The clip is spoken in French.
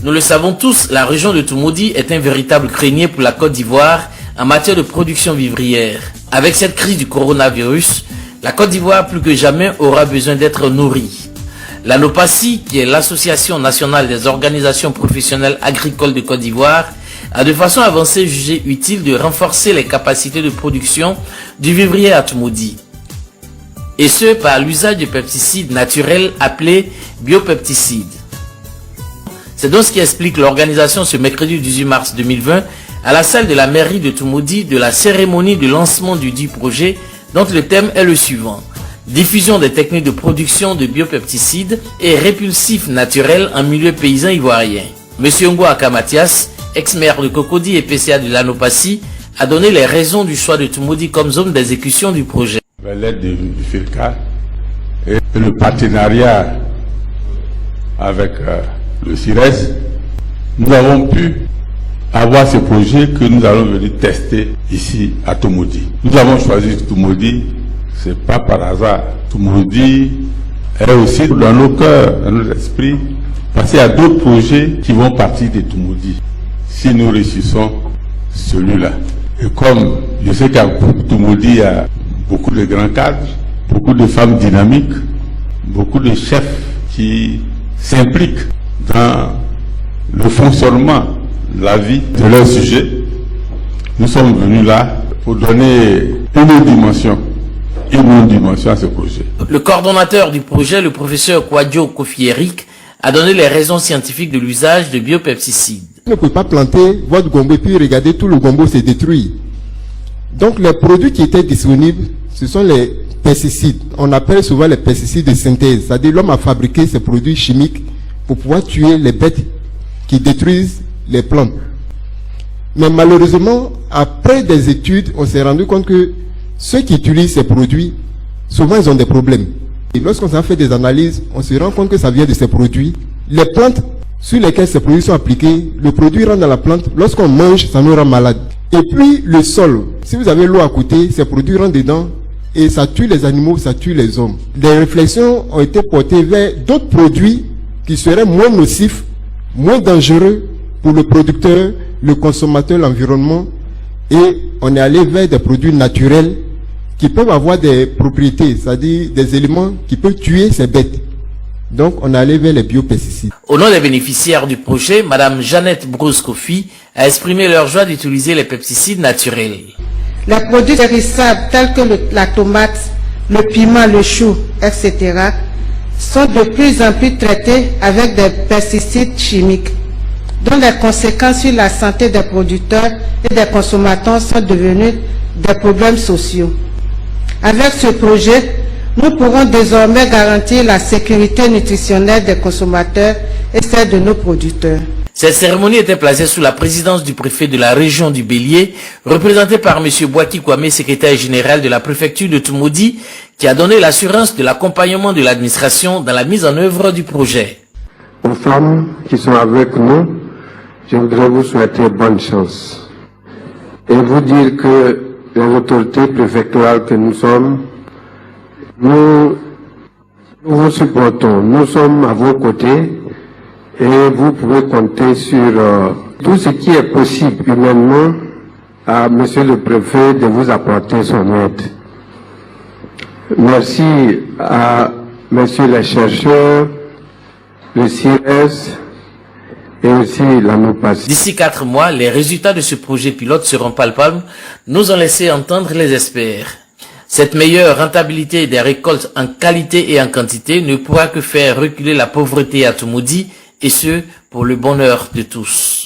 Nous le savons tous, la région de Toumoudi est un véritable grenier pour la Côte d'Ivoire en matière de production vivrière. Avec cette crise du coronavirus, la Côte d'Ivoire plus que jamais aura besoin d'être nourrie. L'ANOPACI, qui est l'Association nationale des organisations professionnelles agricoles de Côte d'Ivoire, a de façon avancée jugé utile de renforcer les capacités de production du vivrier à Toumoudi. Et ce, par l'usage de pesticides naturels appelés biopesticides. C'est donc ce qui explique l'organisation ce mercredi 18 mars 2020 à la salle de la mairie de Toumoudi de la cérémonie de lancement du dit projet dont le thème est le suivant: diffusion des techniques de production de biopesticides et répulsifs naturels en milieu paysan ivoirien. Monsieur Ngo Akamatias, ex-maire de Cocody et PCA de l'ANOPACI, a donné les raisons du choix de Toumoudi comme zone d'exécution du projet. Avec l'aide du FIRCA et le partenariat avec le CIRES, nous avons pu avoir ce projet que nous allons venir tester ici à Toumoudi. Nous avons choisi Toumoudi, c'est pas par hasard. Toumoudi est aussi dans nos cœurs, dans nos esprits, parce qu'il y a d'autres projets qui vont partir de Toumoudi si nous réussissons celui-là. Et comme je sais qu'à Toumoudi, il y a beaucoup de grands cadres, beaucoup de femmes dynamiques, beaucoup de chefs qui s'impliquent dans le fonctionnement, la vie de leur sujet. Nous sommes venus là pour donner une autre dimension à ce projet. Le coordonnateur du projet, le professeur Kwadjo Kofi Eric, a donné les raisons scientifiques de l'usage de biopesticides. Vous ne pouvez pas planter votre gombo et puis regarder tout le gombo se détruit. Donc les produits qui étaient disponibles, ce sont les pesticides. On appelle souvent les pesticides de synthèse. C'est-à-dire l'homme a fabriqué ces produits chimiques pour pouvoir tuer les bêtes qui détruisent les plantes. Mais malheureusement, après des études, on s'est rendu compte que ceux qui utilisent ces produits, souvent ils ont des problèmes. Et lorsqu'on a fait des analyses, on se rend compte que ça vient de ces produits. Les plantes sur lesquelles ces produits sont appliqués, le produit rentre dans la plante. Lorsqu'on mange, ça nous rend malade. Et puis le sol, si vous avez l'eau à côté, ces produits rentrent dedans et ça tue les animaux, ça tue les hommes. Des réflexions ont été portées vers d'autres produits qui seraient moins nocifs, moins dangereux pour le producteur, le consommateur, l'environnement. Et on est allé vers des produits naturels qui peuvent avoir des propriétés, c'est-à-dire des éléments qui peuvent tuer ces bêtes. Donc on est allé vers les biopesticides. Au nom des bénéficiaires du projet, Madame Jeannette Bruce-Kofi a exprimé leur joie d'utiliser les pesticides naturels. Les produits périssables tels que la tomate, le piment, le chou, etc. sont de plus en plus traités avec des pesticides chimiques, dont les conséquences sur la santé des producteurs et des consommateurs sont devenues des problèmes sociaux. Avec ce projet, nous pourrons désormais garantir la sécurité nutritionnelle des consommateurs et celle de nos producteurs. Cette cérémonie était placée sous la présidence du préfet de la région du Bélier, représenté par M. Boaki Kwame, secrétaire général de la préfecture de Toumoudi, qui a donné l'assurance de l'accompagnement de l'administration dans la mise en œuvre du projet. Aux femmes qui sont avec nous, je voudrais vous souhaiter bonne chance et vous dire que les autorités préfectorales que nous sommes, nous vous supportons, nous sommes à vos côtés et vous pouvez compter sur tout ce qui est possible humainement à Monsieur le Préfet de vous apporter son aide. Merci à Messieurs les chercheurs, le CIRES et aussi l'ANOPACI. D'ici 4 mois, les résultats de ce projet pilote seront palpables, nous ont laissé entendre les experts. Cette meilleure rentabilité des récoltes en qualité et en quantité ne pourra que faire reculer la pauvreté à Toumoudi, et ce, pour le bonheur de tous.